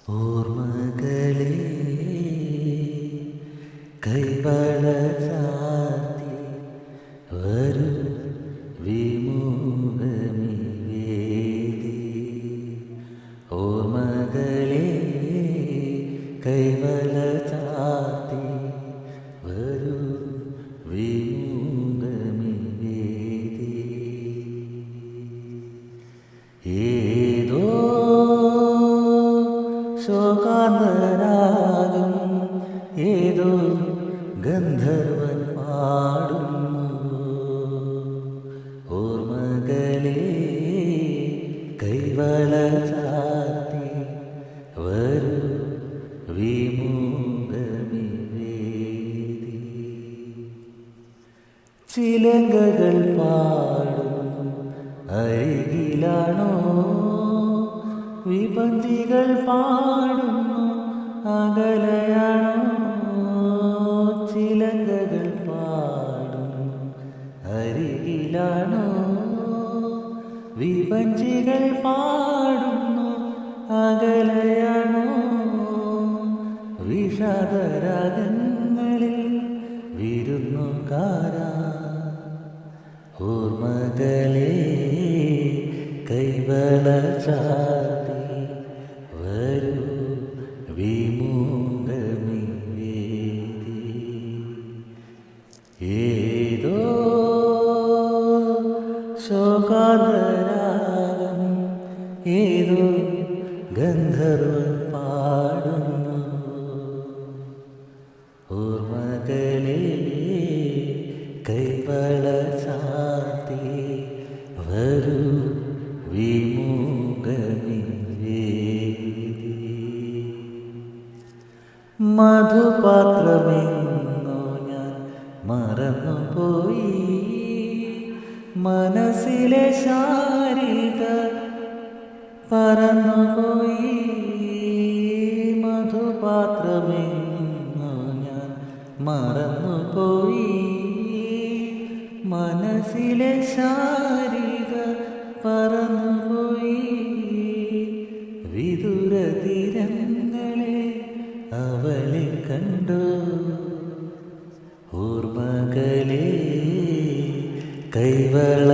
ഓർമ്മകളെ കൈവള ചാർത്തി വരൂ വിമുഖമി വേദി. ഓർമ്മകളെ കൈവള ചാർത്തി വരൂ വിമുഖമി വേദി. ഏതോ ശോകാന്തരാഗം ഏതോ ഗന്ധർവൻ പാടുന്നു. ഓർമ്മകളെ കൈവള ചാർത്തി വരൂ വിമുഖമി വേദി. ചിലങ്കകൾ പാടുന്നു അരികിലാണോ, വിപഞ്ചികൾ പാടുന്നു അകലയാണോ. ചിലങ്കകൾ പാടുന്നു അരികിലാണോ, വിപഞ്ചികൾ പാടുന്നു അകലയാണോ. വിഷാദരാഗങ്ങളിൽ വിരുന്നുകാരാ. ഓർമ്മകളെ കൈവള ചാർത്തി വരൂ വിമുഖമി വേദി. ഏതോ ശോകാന്തരാഗം ഏതോ ഗന്ധർവൻ പാടുന്നു. ഓർമ്മകളെ കൈവള ചാർത്തി വരൂ വിമുഖമി വേദി. മധുപാത്രമെന്നോ ഞാൻ മറന്നുപോയി, മനസ്സിലെ ശാരിക പറന്നുപോയി. മധുപാത്രമെന്നോ ഞാൻ മറന്നുപോയി, മനസ്സിലെ ശാരിക പറന്നുപോയി. വിദൂര തീരങ്ങളെ അവളെ കണ്ടു. ഓർമ്മകളെ കൈവള